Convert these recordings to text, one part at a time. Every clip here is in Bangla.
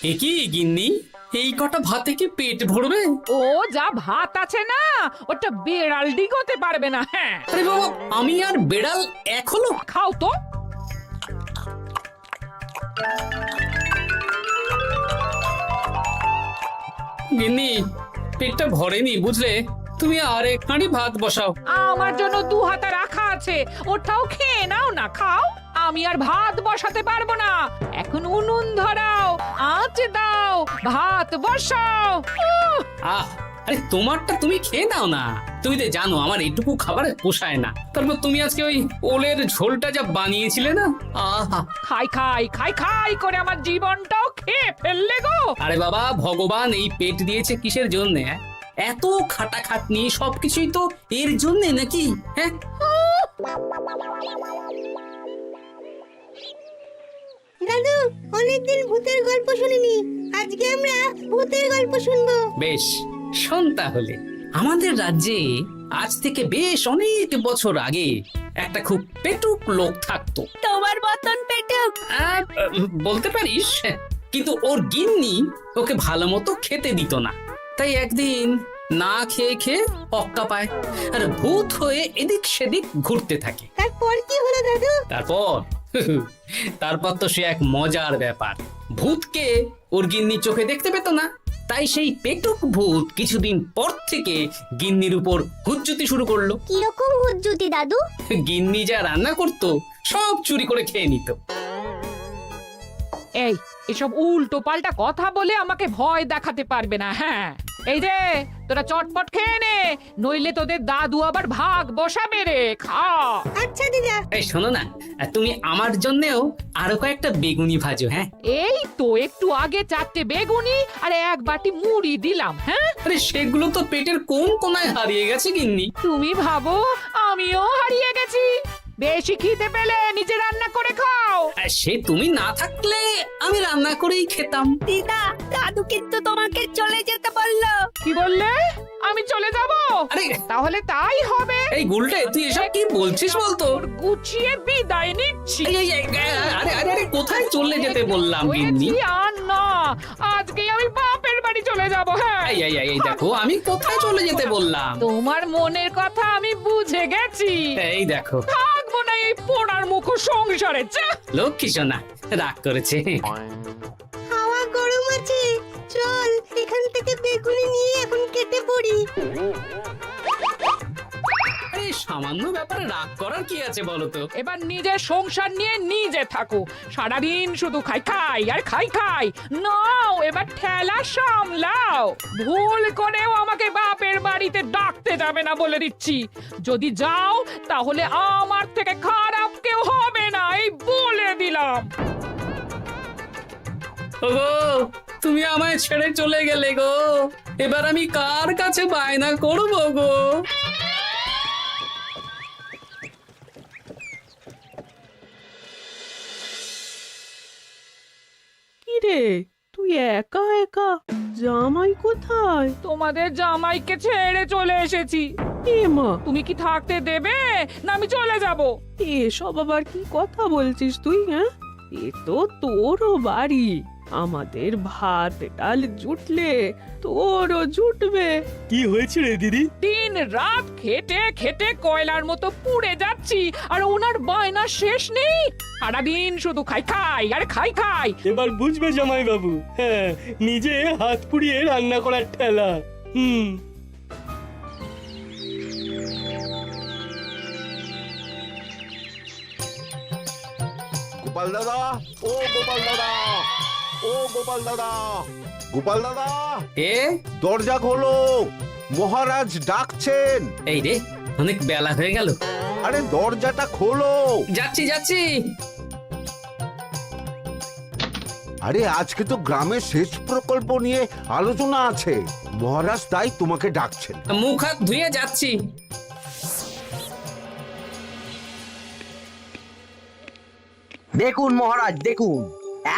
এ কি গিন্নি, এই কটা ভাতে কি পেট ভরবে? ও যা ভাত আছে না, ওটা বেড়াল ডিগোতে পারবে না। হ্যাঁ, আরে বাবা, আমি আর বেড়াল এক হলো? খাও তো। গিন্নি, পেটটা ভরেনি বুঝলে, তুমি আরেক হাঁড়ি ভাত বসাও। আমার জন্য 2 হাতা রাখা আছে, ওটাও খেয়ে নাও না। খাও, আমি আর ভাত বসাতে পারবো না। এখন উনুন ধরাও, আঁচ দাও, ভাত বসাও। আহ, আরে তোমারটা তুমি খেয়ে নাও না। তুমি তো জানো আমার এইটুকু খাবার পোষায় না। তারপর তুমি আজকে ওই ওলের ঝোলটা যা বানিয়েছিলে না, আহা। খাই খাই খাই খাই করে আমার জীবনটাও খেয়ে ফেললে গো। আরে বাবা, ভগবান এই পেট দিয়েছে কিসের জন্য? এত খাটাখাটনি সবকিছুই তো এর জন্য নাকি? হ্যাঁ, দাদু, অনেকদিন ভূতের গল্প শুনিনি, আজকে আমরা ভূতের গল্প শুনবো। বেশ, শোন তাহলে। আমাদের রাজ্যে আজ থেকে বেশ অনেক বছর আগে একটা খুব পেটুক লোক থাকতো। তোমার মতন পেটুক? বলতে পারিস, কিন্তু ওর গিন্নি ওকে ভালো মতো খেতে দিত না। তাই একদিন না খেয়ে খেয়ে অক্কা পায় আর ভূত হয়ে এদিক সেদিক ঘুরতে থাকে। তারপর কি হলো দাদু? তারপর তো সে এক মজার ব্যাপার। ভূতকে ওর গিন্নি চোখে দেখতে পেত না, তাই সেই পেটুক ভূত কিছুদিন পর থেকে গিন্নির উপর হুজ্জুতি শুরু করলো। কিরকম হুজ্জুতি দাদু? গিন্নি যা রান্না করতো সব চুরি করে খেয়ে নিত। এই এসব উল্টো পাল্টা কথা বলে আমাকে ভয় দেখাতে পারবে না। হ্যাঁ, এই যে তোরা চটপট খেয়ে নে, নইলে তোদের দাদু আবার ভাগ বসাবে রে। খা। আচ্ছা দিদা। এই শোনো না, তুমি আমার জন্যেও আরো কয়েকটা বেগুনি ভাজো। হ্যাঁ, এই তো একটু আগে 4টে বেগুনি আর 1 বাটি মুড়ি দিলাম। হ্যাঁ, আরে সেগুলো তো পেটের কোন কোনায় হারিয়ে গেছে গিন্নি। তুমি ভাবো আমিও হারিয়ে গেছি? বেশি খিদে পেলে নিজে রান্না করে খাও। আর সে তুমি না থাকলে আমি রান্না করেই খেতাম। দিদা, দাদু কিন্তু তোমাকে চলে যেতে বললো। কি বললে? আমি চলে যাব? আরে তাহলে তাই হবে। এই গুলটে, তুই এসব কি বলছিস বলতো? গুছিয়ে বিদায় নিচ্ছি। আরে আরে আরে, কোথায় চলে যেতে বললাম গিন্নি? হয়েছি আর না, আজকে আমি বাপের বাড়ি চলে যাব। হ্যাঁ, এই দেখো, আমি কোথায় চলে যেতে বললাম? তোমার মনের কথা আমি বুঝে গেছি। এই দেখো, থাকবো না এই পোড়ার মুখ সংসারে। যা। লক্ষ্মী সোনা রাগ করেছে। হাওয়া গরম আছে, চল এখান থেকে বেগুনি নিয়ে এখন কেটে পড়ি। এই সামান্য ব্যাপারে রাগ করার কি আছে বলো তো? এবার নিজের সংসার নিয়ে নিজে থাকো। সারাদিন শুধু খাই খাই আর খাই খাই। নাও এবার ঠেলা সামলাও। ভুল করেও আমাকে বাপের বাড়িতে ডাকতে যাবে না বলে দিচ্ছি। যদি যাও তাহলে আমার থেকে খারাপ কেউ হবে না, এই বলে দিলাম। ওগো, তুমি আমায় ছেড়ে চলে গেলে গো, এবার আমি কার কাছে বায়না করবো গো? কিরে, তুই একা একা? জামাই কোথায়? তোমাদের জামাইকে ছেড়ে চলে এসেছি। এ মা, তুমি কি থাকতে দেবে না আমি চলে যাব? এসব আবার কি কথা বলছিস তুই? হ্যাঁ, এ তো তোরও বাড়ি। আমাদের ভাত ডাল জুটলে তোরও জুটবে। কি হয়েছে রে দিদি? দিন রাত খেটে খেটে কয়লার মতো পুড়ে যাচ্ছি, আর ওনার বায়না শেষ নেই। সারাদিন শুধু খাই খাই আর খাই খাই। এবার বুঝবে জামাই বাবু। হ্যাঁ, নিজে হাত পুড়িয়ে রান্না করার ঠেলা। গোপাল দাদা, ও গোপাল দাদা, ও গোপাল দাদা, গোপাল দাদা, এ দরজা খোলো, মহারাজ ডাকছেন। এই রে, অনেক বেলা হয়ে গেল। আরে দরজাটা খোলো। যাচ্ছি যাচ্ছি। আরে আজকে তো গ্রামের সেচ প্রকল্প নিয়ে আলোচনা আছে, মহারাজ তাই তোমাকে ডাকছেন। মুখ হাত ধুয়ে যাচ্ছি। দেখুন মহারাজ, দেখুন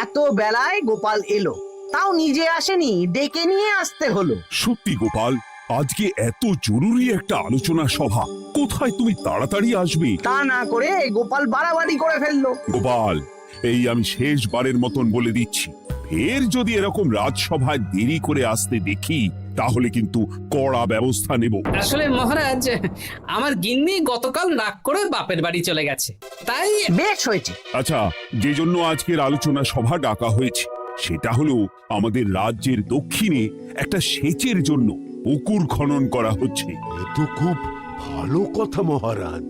এত বেলায় গোপাল এলো, তাও নিজে আসেনি, ডেকে নিয়ে আসতে হলো। সত্যি গোপাল, আজকে এত জরুরি একটা আলোচনা সভা, কোথায় তুমি তাড়াতাড়ি আসবে? তা না করে গোপাল বাড়াবাড়ি করে ফেললো। গোপাল, এই আমি শেষবারের মতন বলে দিচ্ছি, ফের যদি এরকম রাজসভায় দেরি করে আসতে দেখি তাহলে কিন্তু কড়া ব্যবস্থা নেব। আসলে মহারাজ, আমার গিন্নি গতকাল রাগ করে বাপের বাড়ি চলে গেছে, তাই বেশ হয়েছে। আচ্ছা, যে জন্য আজকের আলোচনা সভা ডাকা হয়েছে সেটা হলো আমাদের রাজ্যের দক্ষিণে একটা সেচের জন্য পুকুর খনন করা হচ্ছে। এ তো খুব ভালো কথা মহারাজ।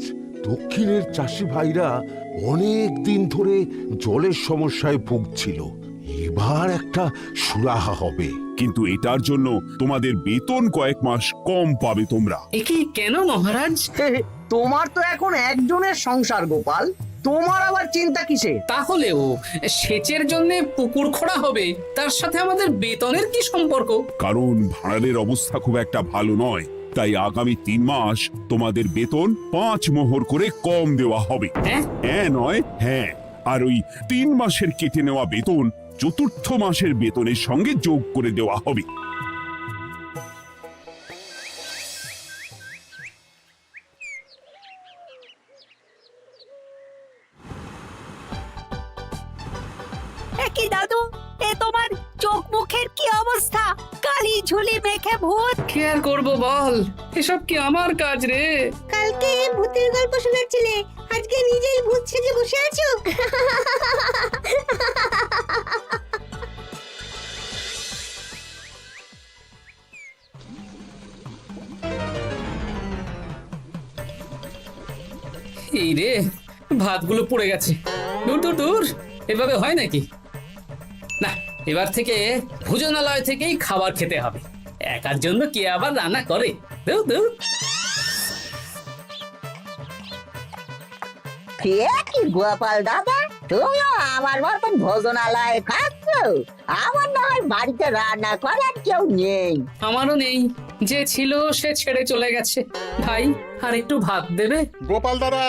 দক্ষিণের চাষি ভাইরা অনেক দিন ধরে জলের সমস্যায় ভুগছিল, এবার একটা সুরাহা হবে। কিন্তু এটার জন্য তোমাদের বেতন কয়েক মাস কম পাবে তোমরা। একি কেন মহারাজ? তোমার তো এখন একজনের সংসার গোপাল, তোমার আবার চিন্তা কিসে? তাহলেও সেচের জন্য পুকুর খোঁড়া হবে, তার সাথে আমাদের বেতনের কি সম্পর্ক? কারণ ভাড়ারের অবস্থা খুব একটা ভালো নয়, তাই আগামী 3 মাস তোমাদের বেতন 5 মোহর করে কম দেওয়া হবে। হ্যাঁ? হ্যাঁ নয় হ্যাঁ। আর ওই 3 মাসের কেটে নেওয়া বেতন চতুর্থ মাসের বেতনের সঙ্গে যোগ করে দেওয়া হবে। কি দাদু, এ তোমার চোখ মুখের কি অবস্থা? কালি ঝুলি মেখে ভূত। কি আর করবো বল, এসব কি আমার কাজ রে? কালকে ভূতের গল্প শোনাচ্ছিলে, আজকে নিজেই ভূত সেজে বসে আছো। এই রে, ভাতগুলো পড়ে গেছে। দূর দূর দূর, এভাবে হয় নাকি? না, এবার থেকে ভোজনালয় থেকেই খাবার খেতে হবে। একার জন্য কে আবার রান্না করে? দূর দূর। কি গোপাল দাদা, তুমিও আমার মতন ভোজনালয়ে খাচ্ছ? আমার না হয় বাড়িতে রান্না করার কেউ নেই। আমারও নেই, যে ছিল সে ছেড়ে চলে গেছে। ভাই, আর একটু ভাত দেবে? গোপাল দাদা,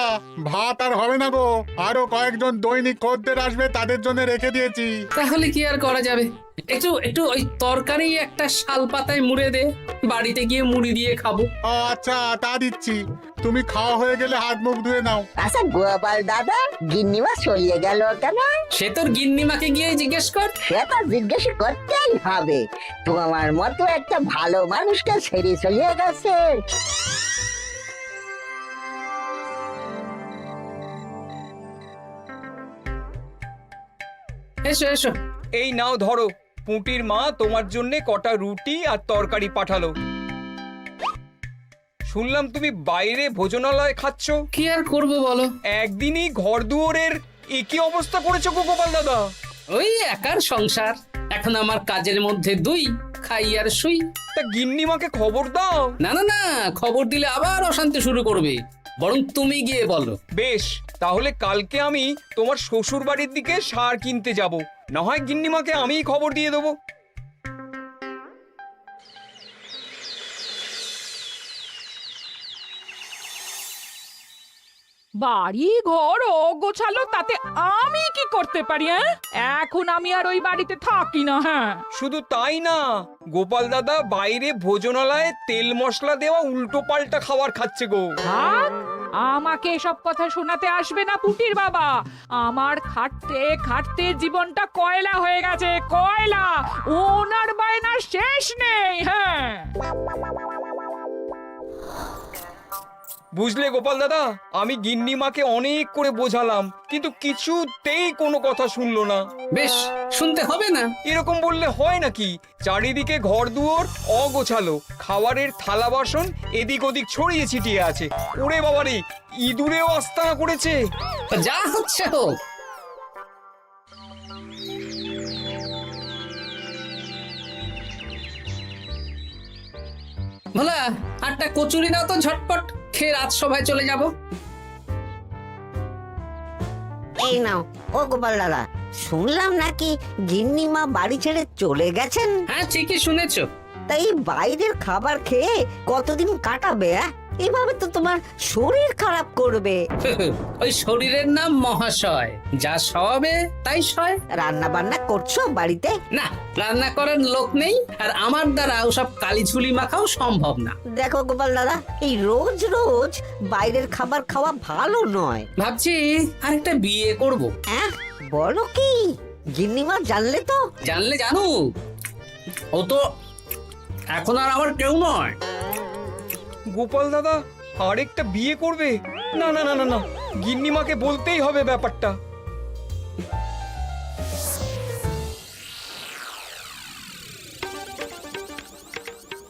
ভাত আর হবে না গো, আরো কয়েকজন দৈনিক খদ্দের আসবে, তাদের জন্য রেখে দিয়েছি। তাহলে কি আর করা যাবে? একটু একটু ওই তরকারি একটা শাল পাতায় মুড়ে দে, বাড়িতে গিয়ে মুড়ি দিয়ে খাবো। আচ্ছা, তা দিচ্ছি। তুমি খাওয়া হয়ে গেলে হাত মুখ ধুয়ে নাও। আচ্ছা গোপাল দাদা, গিন্নিমা চলিয়ে গেল কেন? সে তোর গিন্নিমাকে গিয়ে জিজ্ঞেস কর। সেটা জিজ্ঞেস করতেই হবে, তোমার মতো একটা ভালো মানুষকে ছেড়ে চলিয়ে গেছে। এসো এসো। এই নাও ধরো, পুঁটির মা তোমার জন্য কটা রুটি আর তরকারি পাঠালো। শুনলাম তুমি বাইরে ভোজনালয় খাচ্ছ। কি আর করবো বলো, একদিনই ঘর দুয়ারের একই অবস্থা করেছো গো গোপাল দাদা। ওই একার সংসার, এখন আমার কাজের মধ্যে দুই, খাই আর শুই। তা গিন্নিমাকে খবর দাও। না না না, খবর দিলে আবার অশান্তি শুরু করবে, বরং তুমি গিয়ে বলো। বেশ, তাহলে কালকে আমি তোমার শ্বশুর বাড়ির দিকে সার কিনতে যাব, না হয় গিন্নিমাকে আমিই খবর দিয়ে দেবো। বাড়ি ঘর অগোছালো, তাতে আমি কি করতে পারি? এখন আমি আর ওই বাড়িতে থাকি না। হ্যাঁ, শুধু তাই না, গোপাল দাদা বাইরে ভোজনালয়ে তেল মশলা দেওয়া উল্টো পাল্টা খাবার খাচ্ছে গো। থাক, আমাকে এসব কথা শোনাতে আসবে না পুটির বাবা। আমার খাটতে খাটতে জীবনটা কয়লা হয়ে গেছে, কয়লা। ওনার বায়নার শেষ নেই। হ্যাঁ, বুঝলে গোপাল দাদা, আমি গিন্নিমাকে অনেক করে বোঝালাম, কিন্তু কিছুতেই কোনো কথা শুনলো না। বেশ, শুনতে হবে না। এরকম বললে হয় নাকি? চারিদিকে ঘর দুয়ার অগোছালো, খাবারের থালা বাসন এদিক ওদিক ছড়িয়ে ছিটিয়ে আছে। ওরে বাবারে, ইঁদুরেও আস্তানা করেছে। যা হচ্ছে হোক। ভোলা, আটটা কচুরি দাও তো ঝটপট, খেয়ে রাত সভায় চলে যাব। এই নাও। ও গোপাল দাদা, শুনলাম নাকি গিন্নিমা বাড়ি ছেড়ে চলে গেছেন? হ্যাঁ, ঠিকই শুনেছো। তাই বাইরের খাবার খেয়ে কতদিন কাটাবে? এভাবে তো তোমার শরীর খারাপ করবে। ওই শরীরের নাম মহাশয়, যা সবে তাই সয়। রান্না বান্না করছো বাড়িতে? না, রান্না করার লোক নেই, আর আমার দ্বারা ওসব কালি ঝুলি মাখাও সম্ভব না। দেখো গোপাল দাদা, এই রোজ রোজ বাইরের খাবার খাওয়া ভালো নয়। ভাবছি আরেকটা বিয়ে করব। হ্যাঁ, বলো কি? গিন্নিমা জানলে তো? জানলে জানুক, ও তো এখন আর আমার কেউ নয়। গোপাল দাদা আরেকটা বিয়ে করবে? না না না না না, গিন্নিমাকে বলতেই হবে ব্যাপারটা।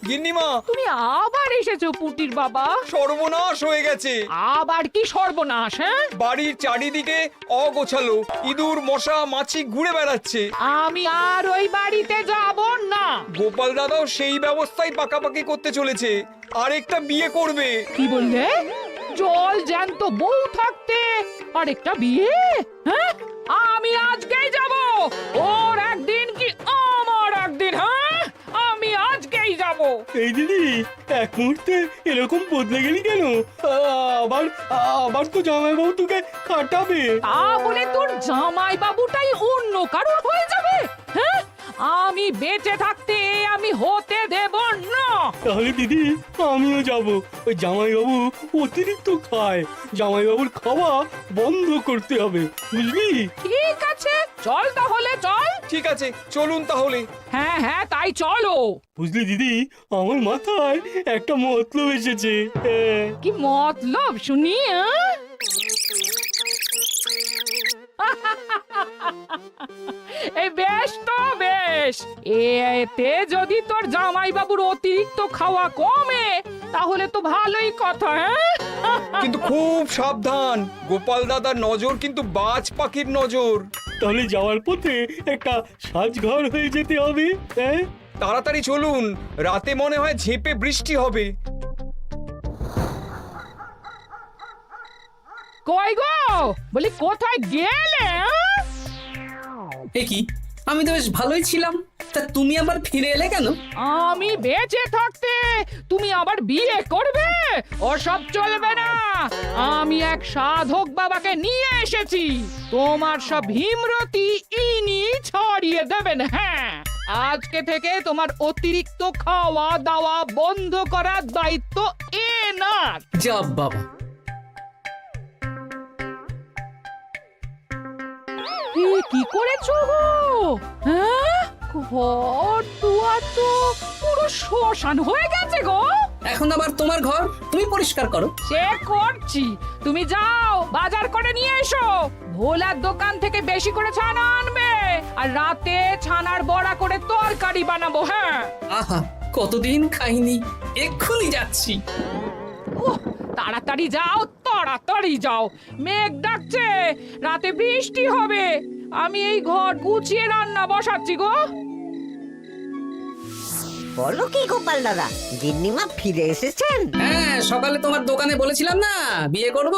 গিন্নিমা, তুমি আবার এসেছো পুটির বাবা। সর্বনাশ হয়ে গেছে। আবার কি সর্বনাশ? হ্যাঁ, বাড়ির চারিদিকে অগোছালো, ইঁদুর মশা মাছি ঘুরে বেড়াচ্ছে। আমি আর ওই বাড়িতে যাব না। গোপাল দাদাও সেই ব্যবস্থাই পাকাপাকি করতে চলেছে, আরেকটা বিয়ে করবে। কি বললে? জল জ্যান্ত বউ থাকতে আরেকটা বিয়ে? হ্যাঁ, আমি আজকেই যাব। ওর একদিন কি আমার একদিন? হ্যাঁ, আমি আজকেই যাব। এই দিদি, এক মুহূর্তে এরকম বদলে গেলি কেন? আবার আবার তো জামাইবাবু তোকে কাটাবে। তা বলে তোর জামাই বাবুটাই অন্য কারোর হয়ে যাবে? হ্যাঁ, আমি বেঁচে থাকতে আমি হতে দেব না। তাহলে দিদি আমিও যাব। ওই জামাইবাবু অতিরিক্ত খায়, জামাইবাবুর খাওয়া বন্ধ করতে হবে, বুঝলি? ঠিক আছে, চল তাহলে চল। ঠিক আছে, চলুন তাহলে। হ্যাঁ হ্যাঁ, তাই চলো। বুঝলি দিদি, আমার মাথায় একটা মতলব এসেছে। হ্যাঁ। কি মতলব শুনি? এই বেশ তো বেশ, এতে যদি তোর জামাই বাবুর অতিরিক্ত খাওয়া কমে তাহলে তো ভালোই কথা। হ্যাঁ, কিন্তু খুব সাবধান, গোপাল দাদার নজর কিন্তু বাজ পাখির নজর। তাহলে যাওয়ার পথে একটা সাজঘর হয়ে যেতে হবে। হ্যাঁ, তাড়াতাড়ি চলুন, রাতে মনে হয় ঝেঁপে বৃষ্টি হবে। কই গো, বলি কোথায় গেলে? এ কি, আমি তো বেশ ভালোই ছিলাম, তা তুমি আবার ফিরে এলে কেন? আমি বেঁচে থাকতে তুমি আবার বিয়ে করবে? ওসব চলবে না। আমি এক সাধক বাবাকে নিয়ে এসেছি, তোমার সব ভীমরতি ইনি ছড়িয়ে দেবেন। হ্যাঁ, আজকে থেকে তোমার অতিরিক্ত খাওয়া দাওয়া বন্ধ করার দায়িত্ব এনার। যা বাবা, কি করেছো গো? হ্যাঁ, ঘর দুয়ার তো পুরো শ্মশান হয়ে গেছে গো। এখন আবার তোমার ঘর তুমি পরিষ্কার করো। সে করছি, তুমি যাও বাজার করে নিয়ে এসো। ভোলার দোকান থেকে বেশি করে ছানা আনবে, আর রাতে ছানার বড়া করে তরকারি বানাবো। হ্যাঁ, আহা, কতদিন খাইনি, এক্ষুনি যাচ্ছি। উহ, তাড়াতাড়ি যাও, তাড়াতাড়ি যাও। মেঘ ডাকছে, রাতে বৃষ্টি হবে। আমি এই ঘর গুছিয়ে রান্না বসাচ্ছি গো। বলো কি গোপাল দাদা, গিন্নিমা ফিরে এসেছেন? হ্যাঁ, সকালে তোমার দোকানে বলেছিলাম না বিয়ে করব,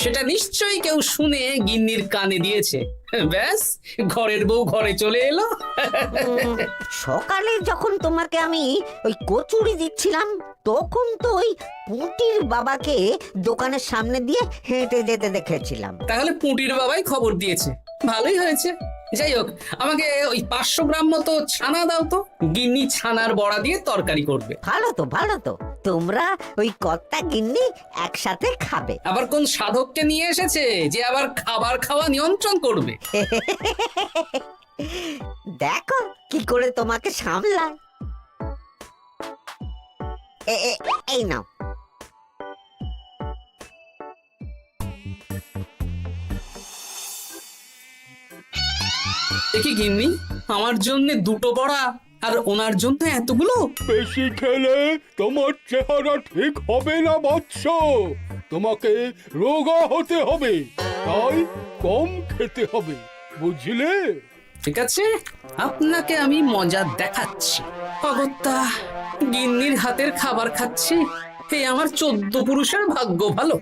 সেটা নিশ্চয়ই কেউ শুনে গিন্নির কানে দিয়েছে। ব্যাস, ঘরের বউ ঘরে চলে এলো। সকালে যখন তোমাকে আমি ওই কচুরি দিচ্ছিলাম, তখন তো ওই পুটির বাবাকে দোকানের সামনে দিয়ে হেঁটে যেতে দেখেছিলাম। তাহলে পুঁটির বাবাই খবর দিয়েছে, ভালোই হয়েছে। যাই হোক, আমাকে ওই 500 গ্রাম মতো ছানা দাও তো, গিন্নি ছানার বড়া দিয়ে তরকারি করবে। ভালো তো, ভালো তো, তোমরা ওই কর্তা গিন্নি একসাথে খাবে। আবার কোন সাধককে নিয়ে এসেছে যে আবার খাবার খাওয়া নিয়ন্ত্রণ করবে? দেখো কি করে তোমাকে সামলায়। এই নাও। দেখি গিন্নি, আমার জন্য দুটো বড়া আর ওনার জন্য এতগুলো? বেশি খেলে তোমার চেহারা ঠিক হবে না বৎস, তোমাকে রোগা হতে হবে, তাই কম খেতে হবে, বুঝলে? ঠিক আছে, আপনাকে আমি মজা দেখাচ্ছি। অগত্যা গিন্নির হাতের খাবার খাচ্ছি, এই আমার 14 পুরুষের ভাগ্য ভালো।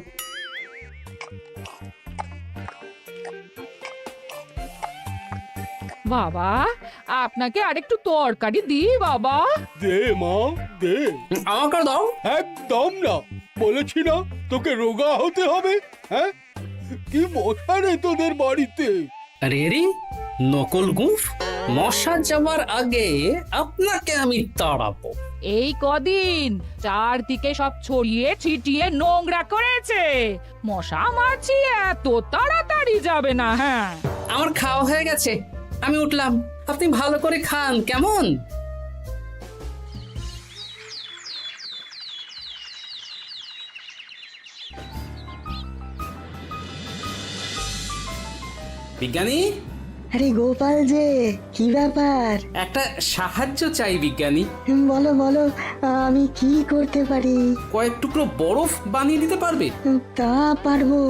বাবা, আপনাকে আরেকটু তরকারি দিই বাবা? দে মা, দে। আমাকে দাও। একদম না, বলেছি না তোকে রোগা হতে হবে। হ্যাঁ, কি মশা রে তোদের বাড়িতে। আরে রে, নকল গুফ, মশা যাওয়ার আগে আপনাকে আমি তাড়াবো। এই কদিন চারদিকে সব ছড়িয়ে ছিটিয়ে নোংরা করেছে, মশা মাছি এত তাড়াতাড়ি যাবে না। হ্যাঁ, আমার খাওয়া হয়ে গেছে, আমি উঠলাম, আপনি ভালো করে খান কেমন? বিজ্ঞানী, আরে গোপাল যে, কি ব্যাপার? একটা সাহায্য চাই বিজ্ঞানী। বলো বলো, আমি কি করতে পারি? কয়েক টুকরো বরফ বানিয়ে দিতে পারবে? তা পারবো,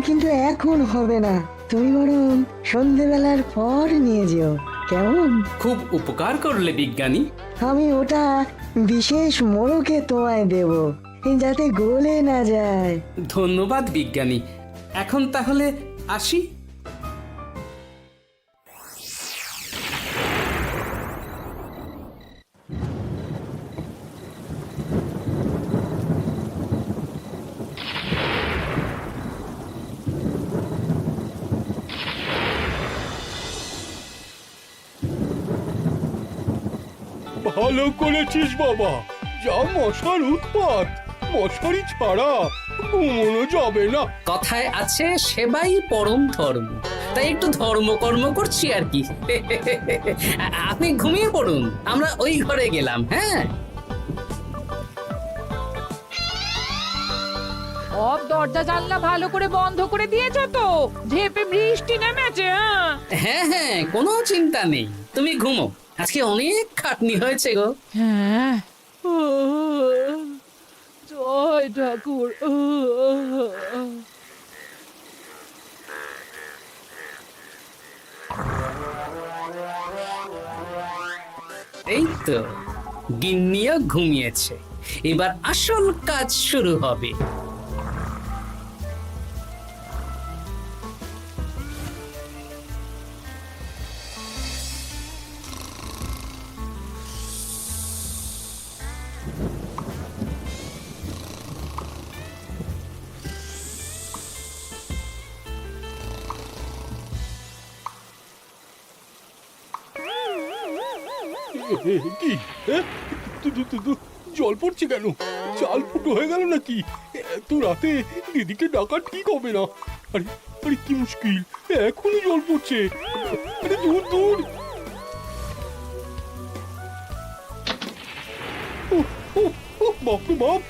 কিন্তু এখন হবে না। তুমি বরং সন্ধেবেলার পর নিয়ে যেও, কেমন? খুব উপকার করলে বিজ্ঞানী। আমি ওটা বিশেষ মোড়কে তোমায় দেব, যাতে গলে না যায়। ধন্যবাদ বিজ্ঞানী, এখন তাহলে আসি। ভালো করেছিস বাবা, যা মশার উৎপাত, মশারি ছাড়া ঘুমোনো যাবে না। কথায় আছে সেবাই পরম ধর্ম, তাই একটু ধর্মকর্ম করছি আর কি। আপনি ঘুমিয়ে পড়ুন, আমরা ওই ঘরে গেলাম। হ্যাঁ, সব দরজা জানলা ভালো করে বন্ধ করে দিয়েছো তো? ঝেপে বৃষ্টি নেমেছে। হ্যাঁ হ্যাঁ, কোনো চিন্তা নেই, তুমি ঘুমো। আজকে অনেক খাটনি হয়েছে গো। হ্যাঁ, জয় ঠাকুর। এই তো গিন্নিও ঘুমিয়েছে, এবার আসল কাজ শুরু হবে। কি জল পড়ছে কেন? চাল ফুটো হয়ে গেল নাকি? এত রাতে দিদিকে ডাকা ঠিক হবে না। আরে আরে কি মুশকিল, এখনই জল পড়ছে। আরে দূর দূর। বাপরে বাপ।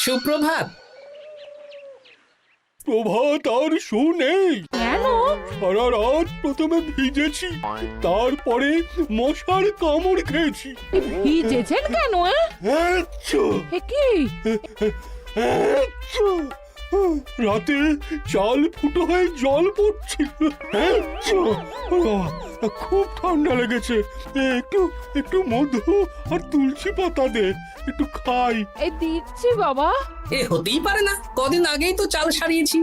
সুপ্রভাত। প্রভাত আর শো নেই। কেন? সারা রাত প্রথমে ভিজেছি, তারপরে মশার কামড় খেয়েছি। ভিজেছেন কেন? আচ্ছা, এ কি? আচ্ছা। রাতে চাল ফুটো হয়ে জল পড়ছিল। আচ্ছা। বাবা, খুব ঠান্ডা লেগেছে। একটু একটু মধু আর তুলসী পাতা দে, একটু খাই। এই দিচ্ছি বাবা। এ হতেই পারে না, কদিন আগেই তো চাল সারিয়েছি।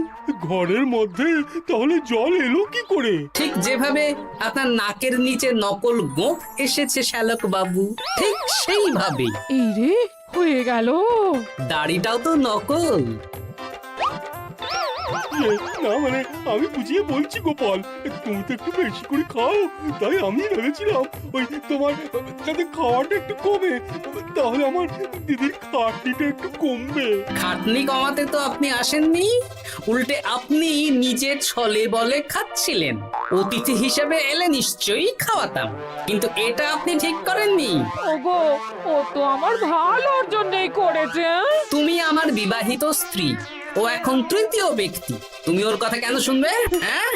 ঘরের মধ্যে তাহলে জল এলো কি করে? ঠিক যেভাবে আপনার নাকের নিচে নকল গোঁফ এসেছে শ্যালক বাবু, ঠিক সেইভাবেই। এই রে, হয়ে গেল। দাড়িটাও তো নকল। না মানে আমি বুঝিয়ে বলছি গোপাল, তুমি তো একটু বেশি করে খাও, তাই আমি ভেবেছিলাম ওই তোমার যাতে খাওয়াটা একটু কমে, তাহলে আমার দিদির খাটনিটা একটু কমবে। খাটনি কমাতে তো আপনি আসেননি, উল্টে আপনি নিজে ছলে বলে খাচ্ছিলেন। অতিথি হিসেবে এলে নিশ্চয়ই খাওয়াতাম, কিন্তু এটা আপনি ঠিক করেননি। ওগো, ও তো আমার ভালোর জন্যই করেছে। তুমি আমার বিবাহিত স্ত্রী, ও এখন তৃতীয় ব্যক্তি, তুমি ওর কথা কেন শুনবে? হ্যাঁ,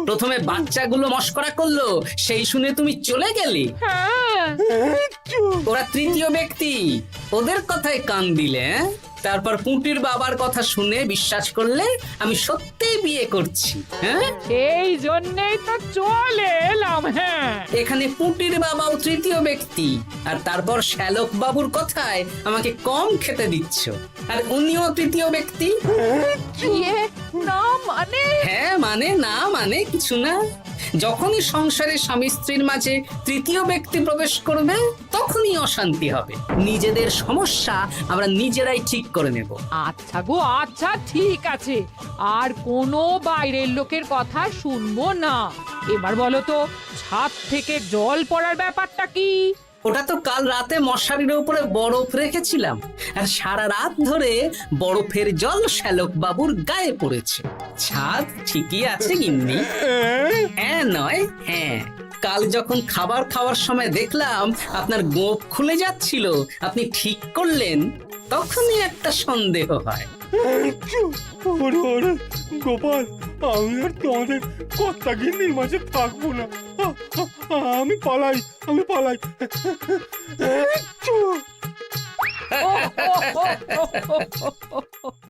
প্রথমে বাচ্চাগুলো মস্করা করলো, সেই শুনে তুমি চলে গেলে। হ্যাঁ, ওরা তৃতীয় ব্যক্তি, ওদের কথায় কান দিলে। তারপর পুঁটির বাবার কথা শুনে বিশ্বাস করলে আমি সত্যিই বিয়ে করছি। হ্যাঁ, এই জন্যই তো চলে এলাম। হ্যাঁ, এখানে পুঁটির বাবাও তৃতীয় ব্যক্তি, আর তারপর শ্যালক বাবুর কথায় আমাকে কম খেতে দিচ্ছ, আর উনিও তৃতীয় ব্যক্তি। ইয়ে, না মানে? হ্যাঁ মানে, না মানে কিছু না। যখনই সংসারে স্বামী স্ত্রীর মাঝে তৃতীয় ব্যক্তি প্রবেশ করবে তখনই অশান্তি হবে। নিজেদের সমস্যা আমরা নিজেরাই ঠিক করে নেব। আচ্ছা গো আচ্ছা, ঠিক আছে, আর কোনো বাইরের লোকের কথা শুনবো না। এবার বলো তো, ছাদ থেকে জল পড়ার ব্যাপারটা কি? ওটা তো কাল রাতে মশারির উপরে বরফ রেখেছিলাম, আর সারা রাত ধরে বরফের জল শ্যালক বাবুর গায়ে পড়েছে। ছাদ ঠিকই আছে গিন্নি। হ্যাঁ নয় হ্যাঁ, কাল যখন খাবার খাওয়ার সময় দেখলাম আপনার গোঁফ খুলে যাচ্ছিল, আপনি ঠিক করলেন, তখনই একটা সন্দেহ হয়। ওরে ওরে গোপাল, আমি আর তোমাদের কর্তা গিন্নির মাঝে থাকবো না। আমি পালাই, আমি পালাই। ও, ও, ও, ও, ও, ও, ও, ও।